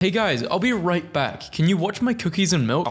Hey guys, I'll be right back. Can you watch my cookies and milk?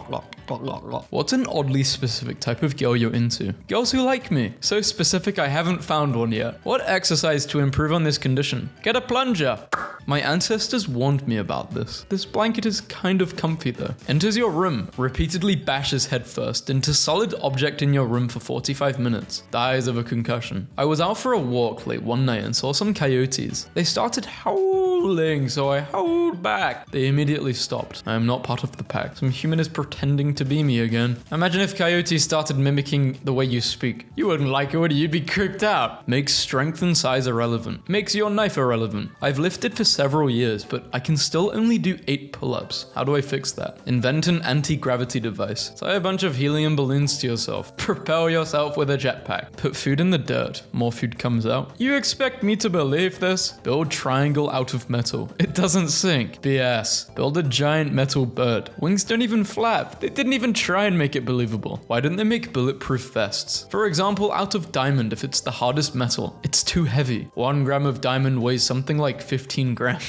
What's an oddly specific type of girl you're into? Girls who like me. So specific I haven't found one yet. What exercise to improve on this condition? Get a plunger. My ancestors warned me about this. This blanket is kind of comfy though. Enters your room, repeatedly bashes headfirst into solid object in your room for 45 minutes. Dies of a concussion. I was out for a walk late one night and saw some coyotes. They started howling, so I howled back. They immediately stopped. I am not part of the pack. Some human is pretending to be me again. Imagine if coyotes started mimicking the way you speak. You wouldn't like it, would you? You'd be creeped out. Makes strength and size irrelevant. Makes your knife irrelevant. I've lifted for several years, but I can still only do 8 pull-ups. How do I fix that? Invent an anti-gravity device. Tie a bunch of helium balloons to yourself. Propel yourself with a jetpack. Put food in the dirt. More food comes out. You expect me to believe this? Build triangle out of metal. It doesn't sink. BS. Build a giant metal bird. Wings don't even flap. They didn't even try and make it believable. Why didn't they make bulletproof vests? For example, out of diamond if it's the hardest metal. It's too heavy. 1 gram of diamond weighs something like 15 grams.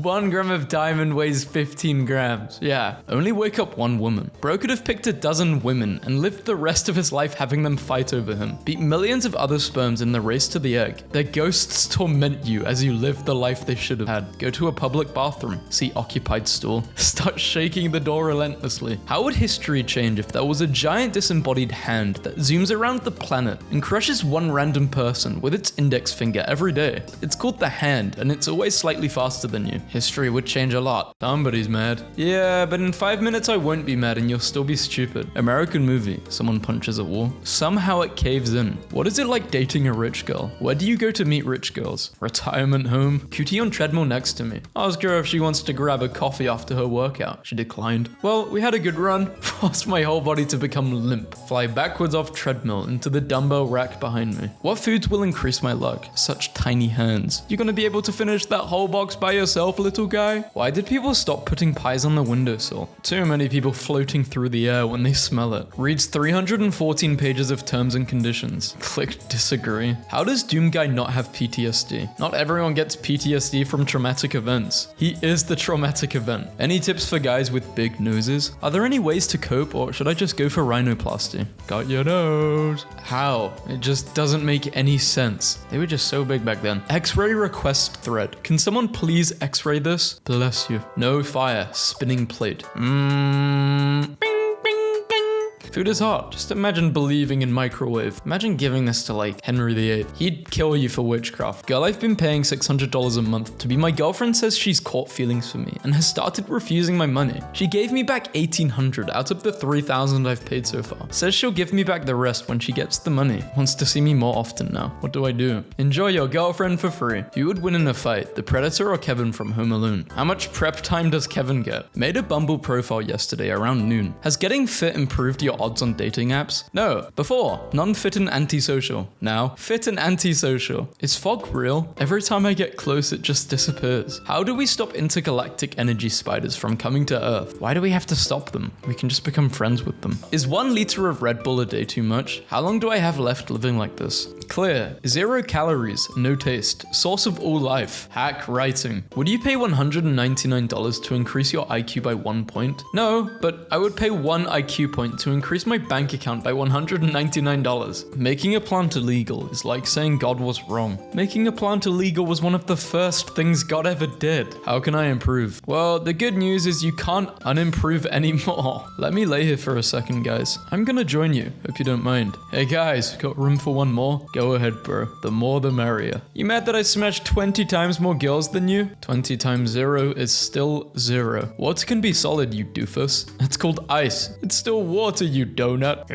1 gram of diamond weighs 15 grams. Yeah. Only wake up 1 woman. Bro could have picked a dozen women and lived the rest of his life having them fight over him. Beat millions of other sperms in the race to the egg. Their ghosts torment you as you live the life they should have had. Go to a public bathroom. See occupied stool. Start shaking the door relentlessly. How would history change if there was a giant disembodied hand that zooms around the planet and crushes one random person with its index finger every day? It's called the hand, and it's always slightly faster than you. History would change a lot. Somebody's mad. Yeah, but in 5 minutes I won't be mad and you'll still be stupid. American movie. Someone punches a wall. Somehow it caves in. What is it like dating a rich girl? Where do you go to meet rich girls? Retirement home? Cutie on treadmill next to me. Ask her if she wants to grab a coffee after her workout. She declined. Well, we had a good run. Forced my whole body to become limp. Fly backwards off treadmill into the dumbbell rack behind me. What foods will increase my luck? Such tiny hands. You gonna be able to finish that whole box by yourself, little guy? Why did people stop putting pies on the windowsill? Too many people floating through the air when they smell it. Reads 314 pages of terms and conditions. Click disagree. How does Doom Guy not have PTSD? Not everyone gets PTSD from traumatic events. He is the traumatic event. Any tips for guys with big noses? Are there any ways to cope, or should I just go for rhinoplasty? Got your nose. How? It just doesn't make any sense. They were just so big back then. X-ray request thread. Can someone please X-ray this? Bless you. No fire. Spinning plate. Bing, bing, bing. Food is hot. Just imagine believing in microwave. Imagine giving this to like Henry VIII. He'd kill you for witchcraft. Girl I've been paying $600 a month to be my girlfriend says she's caught feelings for me and has started refusing my money. She gave me back $1,800 out of the $3,000 I've paid so far. Says she'll give me back the rest when she gets the money. Wants to see me more often now. What do I do? Enjoy your girlfriend for free. Who would win in a fight? The Predator or Kevin from Home Alone? How much prep time does Kevin get? Made a Bumble profile yesterday around noon. Has getting fit improved your odds on dating apps? No. Before, non-fit and antisocial. Now, fit and antisocial. Is fog real? Every time I get close, it just disappears. How do we stop intergalactic energy spiders from coming to Earth? Why do we have to stop them? We can just become friends with them. Is 1 liter of Red Bull a day too much? How long do I have left living like this? Clear. 0 calories, no taste. Source of all life. Hack writing. Would you pay $199 to increase your IQ by 1 point? No, but I would pay 1 IQ point to increase my bank account by $199. Making a plant illegal is like saying God was wrong. Making a plant illegal was one of the first things God ever did. How can I improve? Well, the good news is you can't unimprove anymore. Let me lay here for a second, guys. I'm gonna join you. Hope you don't mind. Hey guys, got room for one more? Go ahead, bro. The more the merrier. You mad that I smashed 20 times more girls than you? 20 times 0 is still 0. What can be solid, you doofus? It's called ice. It's still water, you donut.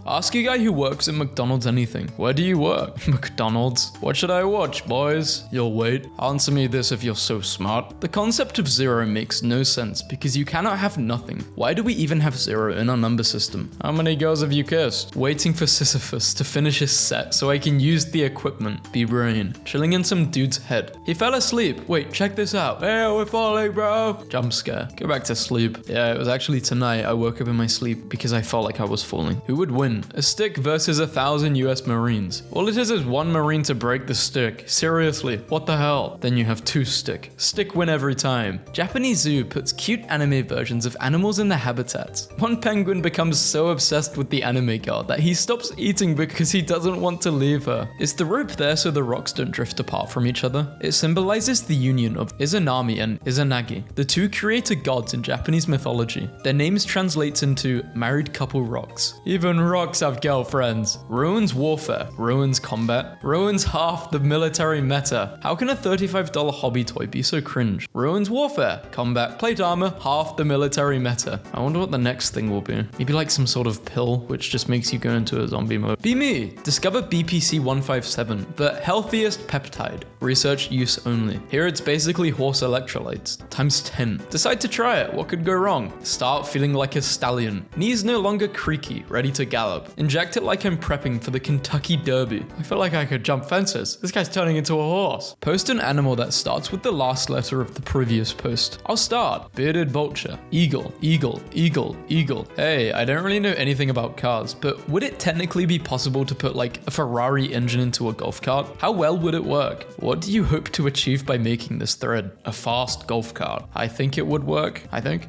Ask a guy who works at McDonald's anything. Where do you work? McDonald's. What should I watch, boys? You'll wait. Answer me this if you're so smart. The concept of 0 makes no sense because you cannot have nothing. Why do we even have 0 in our number system? How many girls have you kissed? Waiting for Sisyphus to finish his set so I can use the equipment. Be brain. Chilling in some dude's head. He fell asleep. Wait, check this out. Hey, we're falling, bro. Jump scare. Go back to sleep. Yeah, it was actually tonight I woke up in my sleep because I fell felt like I was falling. Who would win? A stick versus 1,000 US Marines. All it is one Marine to break the stick. Seriously, what the hell? Then you have 2 stick. Stick win every time. Japanese zoo puts cute anime versions of animals in their habitats. One penguin becomes so obsessed with the anime girl that he stops eating because he doesn't want to leave her. Is the rope there so the rocks don't drift apart from each other? It symbolizes the union of Izanami and Izanagi, the 2 creator gods in Japanese mythology. Their names translates into married couple rocks. Even rocks have girlfriends. Ruins warfare, ruins combat, ruins half the military meta. How can a $35 hobby toy be so cringe? Ruins warfare, combat, plate armor, half the military meta. I wonder what the next thing will be. Maybe like some sort of pill, which just makes you go into a zombie mode. Be me! Discover BPC-157, the healthiest peptide. Research use only. Here it's basically horse electrolytes, times 10. Decide to try it, what could go wrong? Start feeling like a stallion. Knees no longer creaky, ready to gallop. Inject it like I'm prepping for the Kentucky Derby. I feel like I could jump fences. This guy's turning into a horse. Post an animal that starts with the last letter of the previous post. I'll start. Bearded vulture. Eagle, eagle, eagle, eagle. Hey, I don't really know anything about cars, but would it technically be possible to put like a Ferrari engine into a golf cart? How well would it work? What do you hope to achieve by making this thread? A fast golf cart. I think it would work.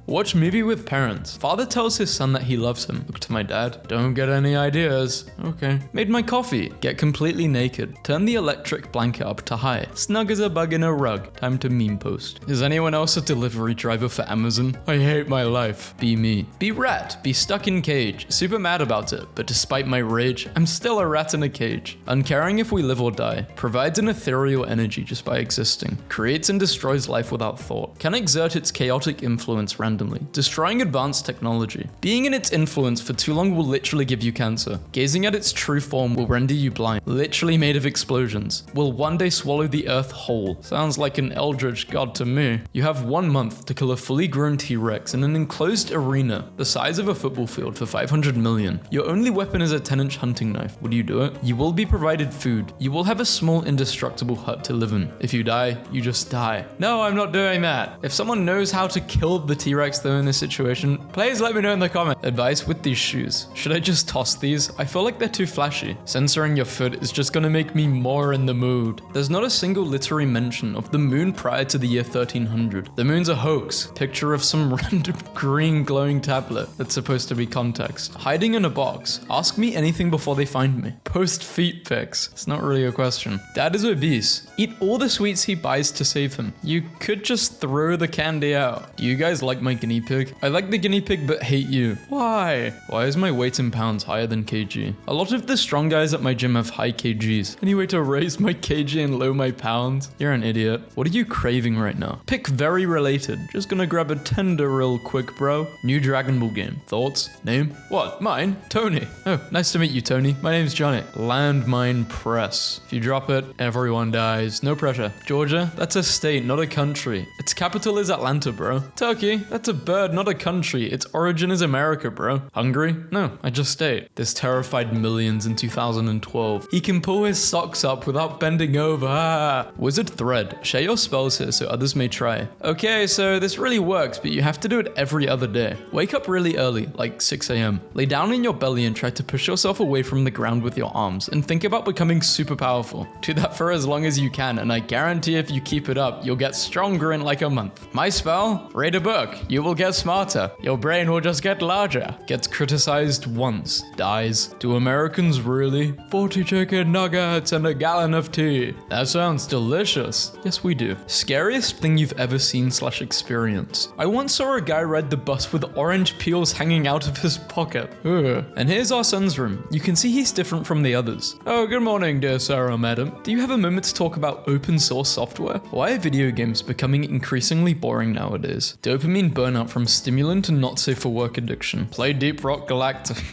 Watch movie with parents. Father tells his son that he loves him. Look to my dad. Don't get any ideas. Okay. Made my coffee. Get completely naked. Turn the electric blanket up to high. Snug as a bug in a rug. Time to meme post. Is anyone else a delivery driver for Amazon? I hate my life. Be me. Be rat. Be stuck in cage. Super mad about it, but despite my rage, I'm still a rat in a cage. Uncaring if we live or die. Provides an ethereal energy just by existing. Creates and destroys life without thought. Can exert its chaotic influence randomly. Destroying advanced technology. Being in its influence for too long will literally give you cancer. Gazing at its true form will render you blind. Literally made of explosions. Will one day swallow the earth whole. Sounds like an eldritch god to me. You have 1 month to kill a fully grown T-Rex in an enclosed arena the size of a football field for 500 million. Your only weapon is a 10-inch hunting knife. Would you do it? You will be provided food. You will have a small indestructible hut to live in. If you die, you just die. No, I'm not doing that. If someone knows how to kill the T-Rex though in this situation, please let me know in the comments. Advice with these shoes. Should I just toss these? I feel like they're too flashy. Censoring your foot is just gonna make me more in the mood. There's not a single literary mention of the moon prior to the year 1300. The moon's a hoax. Picture of some random green glowing tablet that's supposed to be context. Hiding in a box. Ask me anything before they find me. Post feet pics. It's not really a question. Dad is obese. Eat all the sweets he buys to save him. You could just throw the candy out. Do you guys like my guinea pig? I like the guinea pig but hate you. Why? Why is my weight in pounds higher than kg? A lot of the strong guys at my gym have high kgs. Any way to raise my kg and low my pounds? You're an idiot. What are you craving right now? Pick very related. Just gonna grab a tender real quick, bro. New Dragon Ball game. Thoughts? Name? What? Mine? Tony. Oh, nice to meet you, Tony. My name's Johnny. Landmine press. If you drop it, everyone dies. No pressure. Georgia? That's a state, not a country. Its capital is Atlanta, bro. Turkey? That's a bird, not a country. Its origin is America, bro. Hungary? No, I just ate. This terrified millions in 2012. He can pull his socks up without bending over. Ah. Wizard thread. Share your spells here so others may try. Okay, so this really works, but you have to do it every other day. Wake up really early, like 6 a.m. Lay down in your belly and try to push yourself away from the ground with your arms and think about becoming super powerful. Do that for as long as you can, and I guarantee if you keep it up, you'll get stronger in like a month. My spell? Read a book. You will get smarter. Your brain will just get larger. Gets criticized once. Dies. Do Americans really? 40 chicken nuggets and a gallon of tea. That sounds delicious. Yes, we do. Scariest thing you've ever seen / experienced. I once saw a guy ride the bus with orange peels hanging out of his pocket. Ugh. And here's our son's room. You can see he's different from the others. Oh, good morning, dear sir or madam. Do you have a moment to talk about open source software? Why are video games becoming increasingly boring nowadays? Dopamine burnout from stimulant and not safe for work addiction. Play Deep Rock Galactic.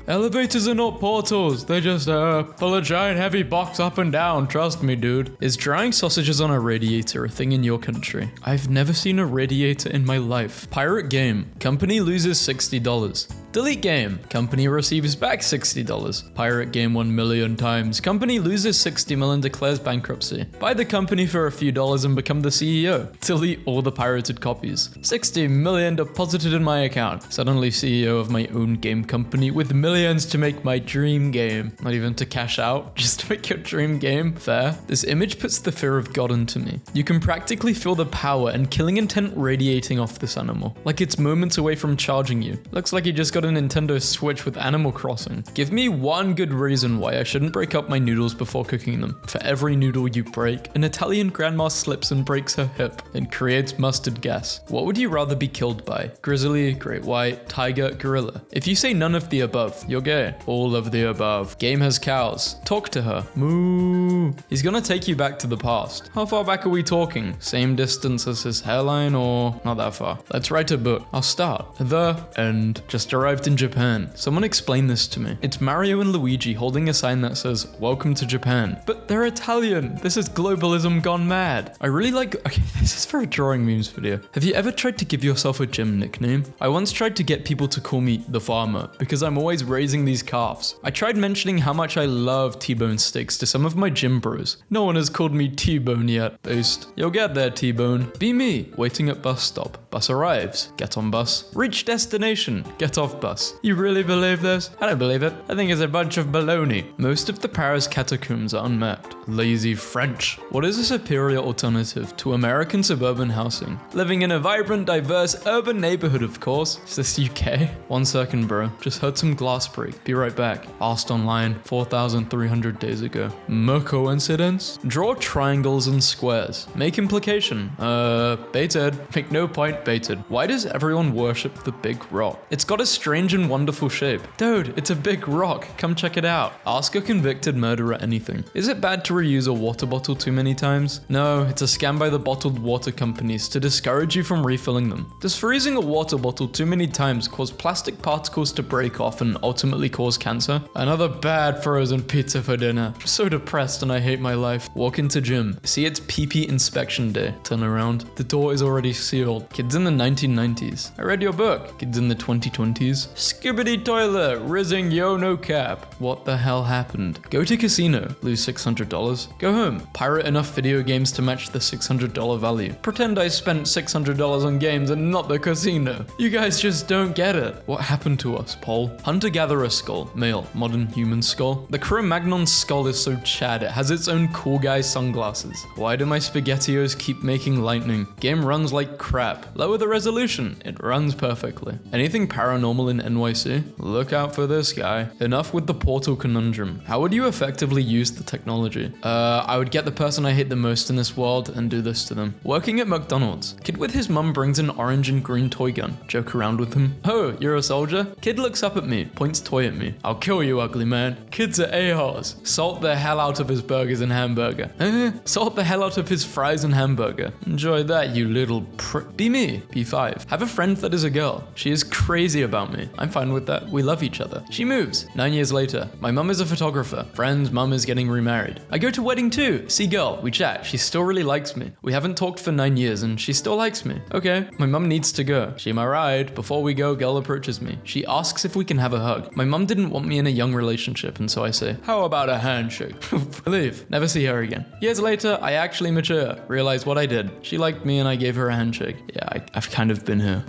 Elevators are not portals. They just pull a giant heavy box up and down. Trust me, dude. Is drying sausages on a radiator a thing in your country? I've never seen a radiator in my life. Pirate game. Company loses $60. Delete game. Company receives back $60. Pirate game 1 million times. Company loses 60 million, declares bankruptcy. Buy the company for a few dollars and become the CEO. Delete all the pirated copies. 60 million deposited in my account. Suddenly CEO of my own game company with millions to make my dream game. Not even to cash out, just to make your dream game. Fair. This image puts the fear of God into me. You can practically feel the power and killing intent radiating off this animal. Like it's moments away from charging you. Looks like you just got a Nintendo Switch with Animal Crossing. Give me one good reason why I shouldn't break up my noodles before cooking them. For every noodle you break, an Italian grandma slips and breaks her hip and creates mustard gas. What would you rather be killed by? Grizzly, great white, tiger, gorilla. If you say none of the above, you're gay. All of the above. Game has cows. Talk to her. Moo. He's gonna take you back to the past. How far back are we talking? Same distance as his hairline or not that far? Let's write a book. I'll start. The end. Just arrived in Japan. Someone explain this to me. It's Mario and Luigi holding a sign that says, "Welcome to Japan." But they're Italian. This is globalism gone mad. I really like, okay, this is for a drawing memes video. Have you ever tried to give yourself a gym nickname? I once tried to get people to call me the farmer because I'm always raising these calves. I tried mentioning how much I love T-bone steaks to some of my gym bros. No one has called me T-bone yet. Boost. You'll get there, T-bone. Be me. Waiting at bus stop. Bus arrives. Get on bus. Reach destination. Get off bus. You really believe this? I don't believe it. I think it's a bunch of baloney. Most of the Paris catacombs are unmapped. Lazy French. What is a superior alternative to American suburban housing? Living in a vibrant, diverse, urban neighborhood, of course. Is this UK? 1 second, bro. Just heard some glass break. Be right back. Asked online 4,300 days ago. No coincidence? Draw triangles and squares. Make implication. Baited. Make no point, baited. Why does everyone worship the big rock? It's got a strange and wonderful shape. Dude, it's a big rock. Come check it out. Ask a convicted murderer anything. Is it bad to reuse a water bottle too many times? No, it's a scam by the bottled water companies to discourage you from refilling them. Does freezing a water bottle too many times cause plastic particles to break off and ultimately cause cancer? Another bad frozen pizza for dinner. I'm so depressed and I hate my life. Walk into gym. See, it's PP inspection day. Turn around. The door is already sealed. Kids in the 1990s. I read your book. Kids in the 2020s. Skibbity toilet. Rizzing yo no cap. What the hell happened? Go to casino. Lose $600. Go home. Pirate enough video games to match the $600 value. Pretend I spent $600 on games and not the casino. You guys just don't get it. What happened to us, Paul? Hunter-gatherer skull. Male. Modern human skull. The Cro-Magnon skull is so chad. It has its own cool guy sunglasses. Why do my SpaghettiOs keep making lightning? Game runs like crap. Lower the resolution. It runs perfectly. Anything paranormal in NYC? Look out for this guy. Enough with the portal conundrum. How would you effectively use the technology? I would get the person I hate the most in this world and do this to them. Working at McDonald's. Kid with his mum brings an orange and green toy gun. Joke around with him. Oh, you're a soldier? Kid looks up at me, points toy at me. I'll kill you, ugly man. Kids are a-holes. Salt the hell out of his burgers and hamburger. Salt the hell out of his fries and hamburger. Enjoy that, you little Be me. P5. Have a friend that is a girl. She is crazy about me. I'm fine with that. We love each other. She moves. 9 years later. My mum is a photographer. Friend's mum is getting remarried. I go to wedding too. See girl. We chat. She still really likes me. We haven't talked for 9 years and she still likes me. Okay. My mum needs to go. She my ride. Before we go, girl approaches me. She asks if we can have a hug. My mum didn't want me in a young relationship and so I say, how about a handshake? Leave. Never see her again. Years later, I actually mature. Realize what I did. She liked me and I gave her a handshake. Yeah, I've kind of been here.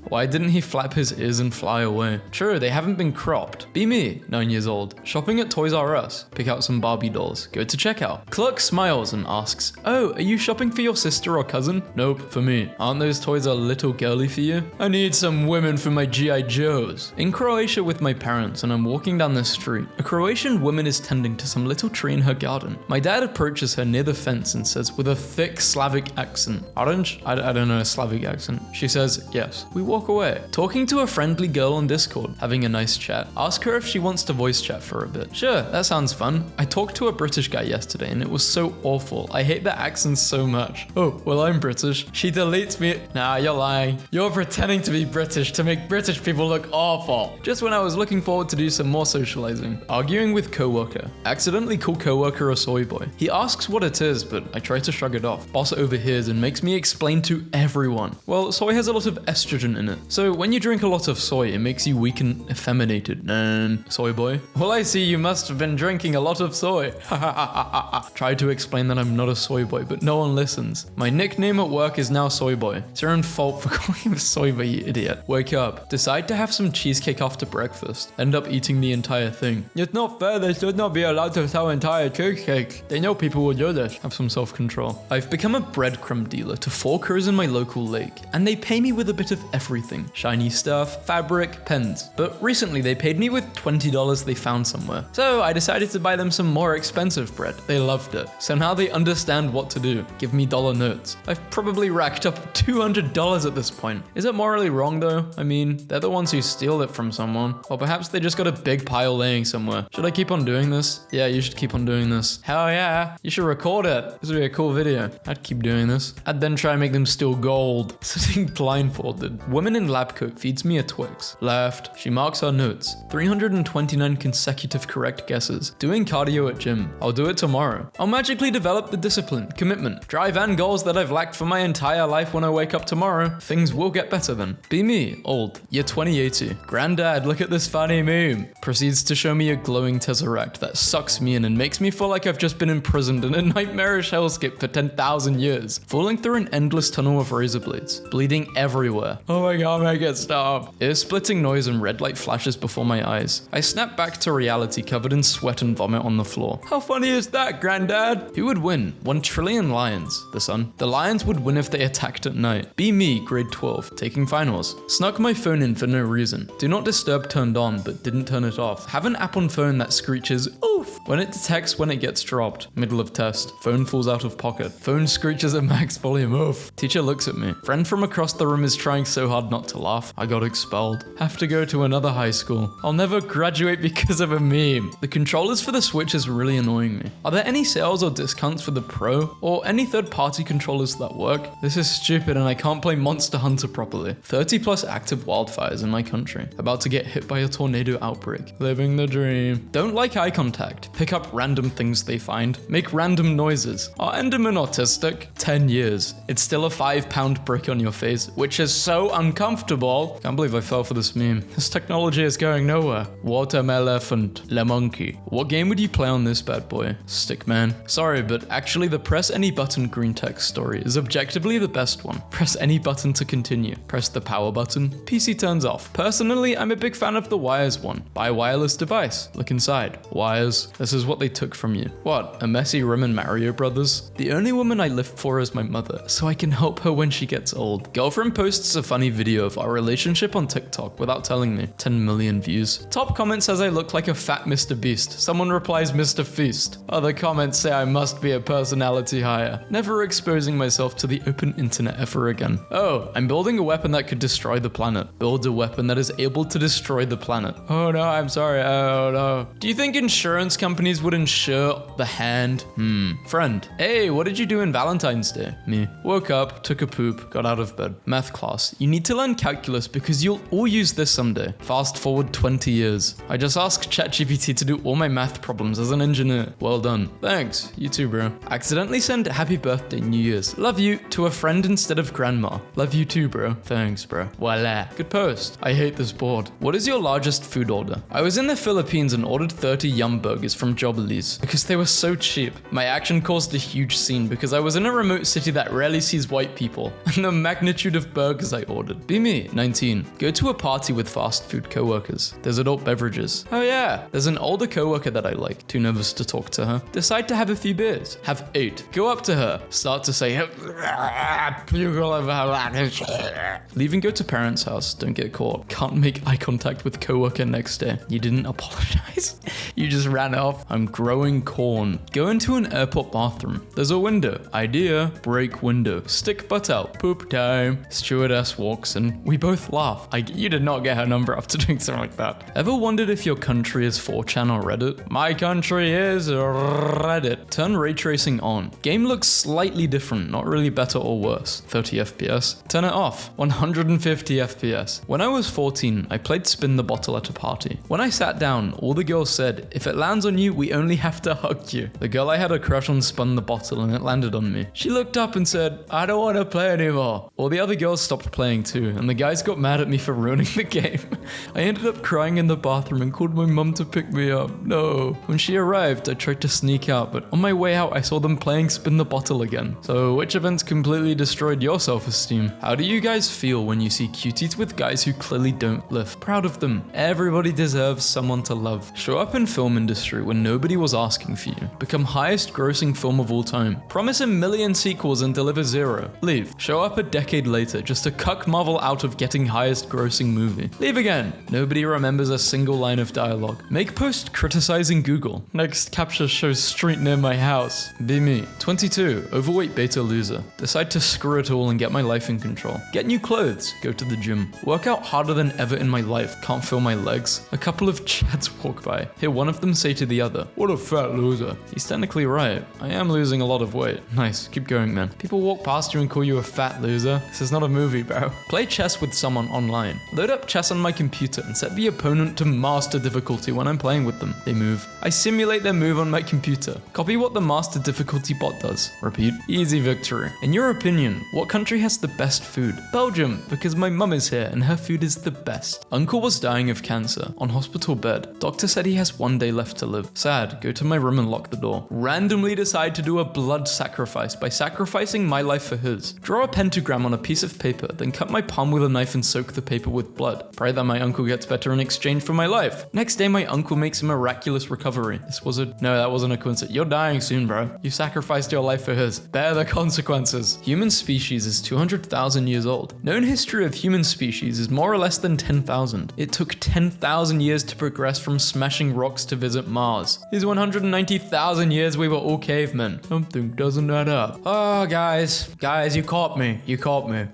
Why didn't he flap his ears and fly away? True, they haven't been cropped. Be me, 9 years old. Shopping at Toys R Us. Pick out some Barbie dolls. Go to checkout. Clerk smiles and asks, oh, are you shopping for your sister or cousin? Nope, for me. Aren't those toys a little girly for you? I need some women for my G.I. Joes. In Croatia with my parents and I'm walking down the street. A Croatian woman is tending to some little tree in her garden. My dad approaches her near the fence and says with a thick Slavic accent, orange? I don't know a Slavic accent. She says, yes. We walk away. Talking to a friendly girl on Discord, having a nice chat. Ask her if she wants to voice chat for a bit. Sure, that sounds fun. I talked to a British guy yesterday and it was so awful. I hate the accents so much. Oh, well I'm British. She deletes me. Nah, you're lying. You're pretending to be British to make British people look awful. Just when I was looking forward to do some more socializing. Arguing with coworker. Accidentally call coworker a soy boy. He asks what it is, but I try to shrug it off. Boss overhears and makes me explain to everyone. Well, soy has a lot of estrogen in it. So when you drink a lot of soy, soy. It makes you weak and effeminated. Soy boy. Well, I see you must have been drinking a lot of soy. Tried to explain that I'm not a soy boy, but no one listens. My nickname at work is now Soy Boy. It's your own fault for calling him Soy Boy, you idiot. Wake up. Decide to have some cheesecake after breakfast. End up eating the entire thing. It's not fair. They should not be allowed to sell entire cheesecake. They know people will do this. Have some self-control. I've become a breadcrumb dealer to 4 crows in my local lake, and they pay me with a bit of everything. Shiny stuff, fabric, pens. But recently they paid me with $20 they found somewhere. So I decided to buy them some more expensive bread. They loved it. So now they understand what to do. Give me dollar notes. I've probably racked up $200 at this point. Is it morally wrong though? I mean, they're the ones who steal it from someone. Or perhaps they just got a big pile laying somewhere. Should I keep on doing this? Yeah, you should keep on doing this. Hell yeah. You should record it. This would be a cool video. I'd keep doing this. I'd then try and make them steal gold. Sitting blindfolded. Woman in lab coat feeds me a Twix. Left. She marks her notes. 329 consecutive correct guesses. Doing cardio at gym. I'll do it tomorrow. I'll magically develop the discipline, commitment, drive and goals that I've lacked for my entire life when I wake up tomorrow. Things will get better then. Be me, old. Year 2080. Granddad, look at this funny meme. Proceeds to show me a glowing tesseract that sucks me in and makes me feel like I've just been imprisoned in a nightmarish hellscape for 10,000 years. Falling through an endless tunnel of razor blades. Bleeding everywhere. Oh my god, make it stop. Ear-splitting noise and red light flashes before my eyes. I snap back to reality covered in sweat and vomit on the floor. How funny is that, Granddad? Who would win? 1 trillion lions. The sun. The lions would win if they attacked at night. Be me, grade 12, taking finals. Snuck my phone in for no reason. Do not disturb turned on, but didn't turn it off. Have an app on phone that screeches, oof, when it detects when it gets dropped. Middle of test. Phone falls out of pocket. Phone screeches at max volume, oof. Teacher looks at me. Friend from across the room is trying so hard not to laugh. I got expelled. Have to go to another high school. I'll never graduate because of a meme. The controllers for the Switch is really annoying me. Are there any sales or discounts for the Pro? Or any third-party controllers that work? This is stupid and I can't play Monster Hunter properly. 30 plus active wildfires in my country. About to get hit by a tornado outbreak. Living the dream. Don't like eye contact. Pick up random things they find. Make random noises. Are Endermen autistic? 10 years. It's still a 5-pound brick on your face, which is so uncomfortable. Can't believe I fell for this meme. This technology is going nowhere. Watermelephant. Le monkey. What game would you play on this bad boy? Stickman. Sorry, but actually the press any button Greentexts story is objectively the best one. Press any button to continue. Press the power button. PC turns off. Personally, I'm a big fan of the wires one. Buy a wireless device. Look inside. Wires. This is what they took from you. What? A messy room in Mario Brothers? The only woman I live for is my mother, so I can help her when she gets old. Girlfriend posts a funny video of our relationship on TikTok without telling me. 10 million views. Top comment says I look like a fat Mr. Beast. Someone replies Mr. Feast. Other comments say I must be a personality hire. Never exposing myself to the open internet ever again. Oh, I'm building a weapon that could destroy the planet. Build a weapon that is able to destroy the planet. Oh no, I'm sorry. Oh no. Do you think insurance companies would insure the hand? Friend. Hey, what did you do in Valentine's Day? Me. Woke up, took a poop, got out of bed. Math class. You need to learn calculus because you'll all use this someday. Fast forward 20 years. I just asked ChatGPT to do all my math problems as an engineer. Well done. Thanks. You too, bro. Accidentally send happy birthday New Year's. Love you to a friend instead of grandma. Love you too, bro. Thanks, bro. Voila. Good post. I hate this board. What is your largest food order? I was in the Philippines and ordered 30 Yum burgers from Jobberly's because they were so cheap. My action caused a huge scene because I was in a remote city that rarely sees white people and the magnitude of burgers I ordered. Be me, 19. Go to a party with fast food coworkers. There's adult beverages. Oh yeah. There's an older coworker that I like. Too nervous to talk to her. Decide to have a few beers. Have 8. Go up to her. Start to say, leave and go to parents' house. Don't get caught. Can't make eye contact with coworker next day. You didn't apologize. You just ran off. I'm growing corn. Go into an airport bathroom. There's a window. Idea. Break window. Stick butt out. Poop time. Stewardess walks in. We both laugh. You did not get her number after doing something like that. Ever wondered if your country is 4chan or Reddit? My country is Reddit. Turn ray tracing on. Game looks slightly different, not really better or worse. 30 FPS. Turn it off. 150 FPS. When I was 14, I played spin the bottle at a party. When I sat down, all the girls said, if it lands on you, we only have to hug you. The girl I had a crush on spun the bottle and it landed on me. She looked up and said, I don't want to play anymore. All the other girls stopped playing too, and the guys got mad at me for ruining the game. I ended up crying in the bathroom and called my mum to pick me up. No. When she arrived, I tried to sneak out, but on my way out, I saw them playing Spin the Bottle again. So which events completely destroyed your self-esteem? How do you guys feel when you see cuties with guys who clearly don't live? Proud of them. Everybody deserves someone to love. Show up in film industry when nobody was asking for you. Become highest grossing film of all time. Promise a million sequels and deliver 0. Leave. Show up a decade later just to cuck Marvel out of getting highest grossing movie. Leave again. Nobody remembers a single line of dialogue. Make post criticizing Google. Next capture shows street near my house. Be me. 22. Overweight beta loser. Decide to screw it all and get my life in control. Get new clothes. Go to the gym. Work out harder than ever in my life. Can't feel my legs. A couple of chads walk by. Hear one of them say to the other, "What a fat loser." He's technically right. I am losing a lot of weight. Nice. Keep going, man. People walk past you and call you a fat loser. This is not a movie, bro. Play chess with someone online. Load up chess on my computer and set the opponent to master difficulty when I'm playing with them. They move. I simulate their move on my computer. Copy what the master difficulty bot does. Repeat. Easy victory. In your opinion, what country has the best food? Belgium, because my mum is here and her food is the best. Uncle was dying of cancer, on hospital bed. Doctor said he has 1 day left to live. Sad. Go to my room and lock the door. Randomly decide to do a blood sacrifice by sacrificing my life for his. Draw a pentagram on a piece of paper, then cut my palm with a knife and soak the paper with blood. Pray that my uncle gets better in exchange for my life. Next day, my uncle makes a miraculous recovery. That wasn't a coincidence. You're dying soon, bro. You sacrificed your life for his. Bear the consequences. Human species is 200,000 years old. Known history of human species is more or less than 10,000. It took 10,000 years to progress from smashing rocks to visit Mars. These 190,000 years we were all cavemen. Something doesn't add up. Oh, guys, you caught me.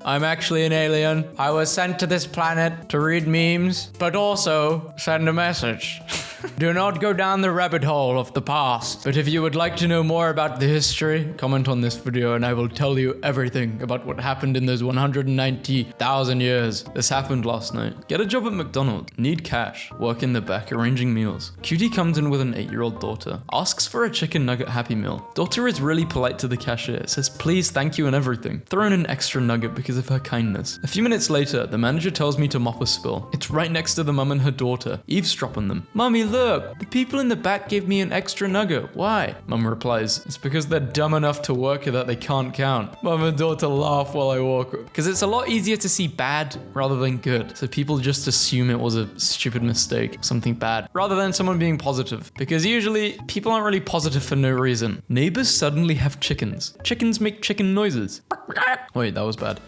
I'm actually an alien. I was sent to this planet to read memes, but also send a message. Do not go down the rabbit hole of the past. But if you would like to know more about the history, comment on this video and I will tell you everything about what happened in those 190,000 years. This happened last night. Get a job at McDonald's. Need cash. Work in the back arranging meals. Cutie comes in with an 8-year-old daughter. Asks for a chicken nugget Happy Meal. Daughter is really polite to the cashier. Says please, thank you and everything. Throw in an extra nugget because of her kindness. A few minutes later, the manager tells me to mop a spill. It's right next to the mum and her daughter. Eavesdrop on them. Mommy, look, the people in the back gave me an extra nugget. Why? Mum replies, it's because they're dumb enough to work that they can't count. Mum and daughter laugh while I walk. Because it's a lot easier to see bad rather than good. So people just assume it was a stupid mistake, something bad, rather than someone being positive. Because usually people aren't really positive for no reason. Neighbors suddenly have chickens. Chickens make chicken noises. Wait, that was bad.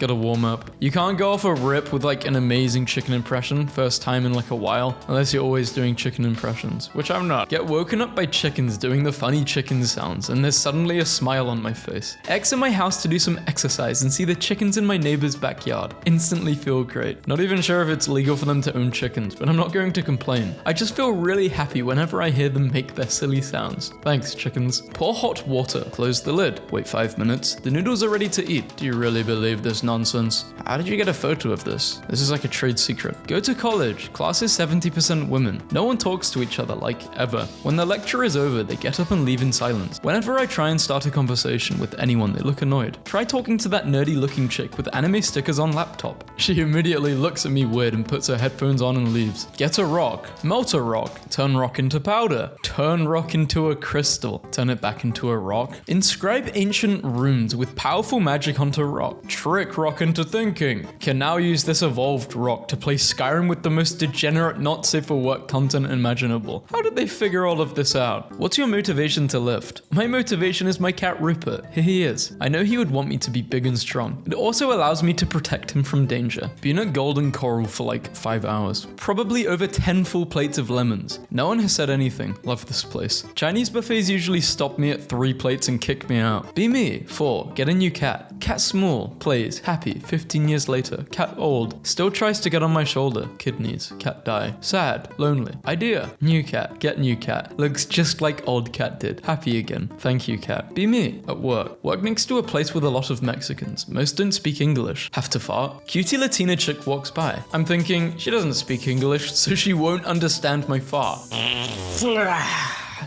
Gotta warm up. You can't go off a rip with like an amazing chicken impression first time in like a while, unless you're always doing chicken impressions, which I'm not. Get woken up by chickens doing the funny chicken sounds, and there's suddenly a smile on my face. Exit my house to do some exercise and see the chickens in my neighbor's backyard. Instantly feel great. Not even sure if it's legal for them to own chickens, but I'm not going to complain. I just feel really happy whenever I hear them make their silly sounds. Thanks, chickens. Pour hot water. Close the lid. Wait 5 minutes. The noodles are ready to eat. Do you really believe this nonsense? How did you get a photo of this? This is like a trade secret. Go to college. Class is 70% women. No one talks to each other like ever. When the lecture is over, they get up and leave in silence. Whenever I try and start a conversation with anyone, they look annoyed. Try talking to that nerdy looking chick with anime stickers on laptop. She immediately looks at me weird and puts her headphones on and leaves. Get a rock. Melt a rock. Turn rock into powder. Turn rock into a crystal. Turn it back into a rock. Inscribe ancient runes with powerful magic onto rock. Trick rock into thinking. Can now use this evolved rock to play Skyrim with the most degenerate, not safe for work content imaginable. How did they figure all of this out? What's your motivation to lift? My motivation is my cat Rupert. Here he is. I know he would want me to be big and strong. It also allows me to protect him from danger. Been at Golden Coral for like 5 hours. Probably over 10 full plates of lemons. No one has said anything. Love this place. Chinese buffets usually stop me at 3 plates and kick me out. Be me. 4. Get a new cat. Cat small. Plays. Happy. 15 years later. Cat old. Still tries to get on my shoulder. Kidneys. Cat die. Sad. Lonely. Idea. New cat. Get new cat. Looks just like old cat did. Happy again. Thank you, cat. Be me. At work. Work next to a place with a lot of Mexicans. Most don't speak English. Have to fart. Cutie Latina chick walks by. I'm thinking, she doesn't speak English, so she won't understand my fart.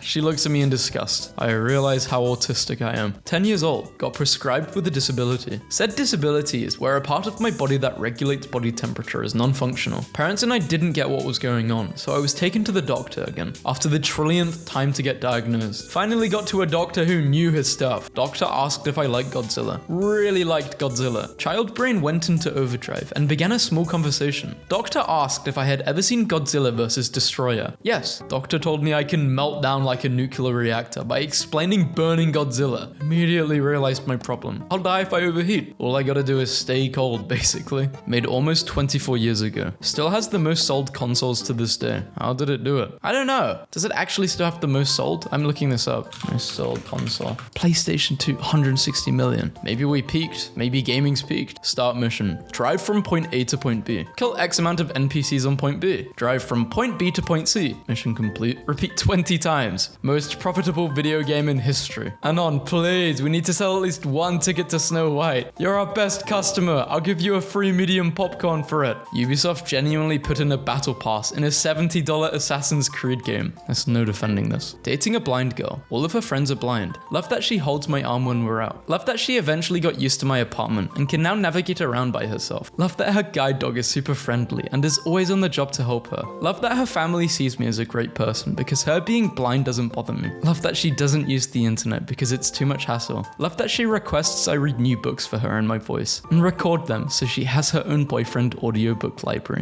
She looks at me in disgust. I realize how autistic I am. 10 years old, got prescribed with a disability. Said disability is where a part of my body that regulates body temperature is non-functional. Parents and I didn't get what was going on, so I was taken to the doctor again. After the trillionth time to get diagnosed. Finally got to a doctor who knew his stuff. Doctor asked if I liked Godzilla. Really liked Godzilla. Child brain went into overdrive and began a small conversation. Doctor asked if I had ever seen Godzilla vs. Destroyer. Yes, doctor told me I can melt down like a nuclear reactor by explaining burning Godzilla. Immediately realized my problem. I'll die if I overheat. All I gotta do is stay cold, basically. Made almost 24 years ago. Still has the most sold consoles to this day. How did it do it? I don't know. Does it actually still have the most sold? I'm looking this up. Most sold console. PlayStation 2, 160 million. Maybe we peaked. Maybe gaming's peaked. Start mission. Drive from point A to point B. Kill X amount of NPCs on point B. Drive from point B to point C. Mission complete. Repeat 20 times. Most profitable video game in history. Anon, please, we need to sell at least one ticket to Snow White. You're our best customer. I'll give you a free medium popcorn for it. Ubisoft genuinely put in a battle pass in a $70 Assassin's Creed game. There's no defending this. Dating a blind girl. All of her friends are blind. Love that she holds my arm when we're out. Love that she eventually got used to my apartment and can now navigate around by herself. Love that her guide dog is super friendly and is always on the job to help her. Love that her family sees me as a great person because her being blind doesn't bother me. Love that she doesn't use the internet because it's too much hassle. Love that she requests I read new books for her in my voice and record them so she has her own boyfriend audiobook library.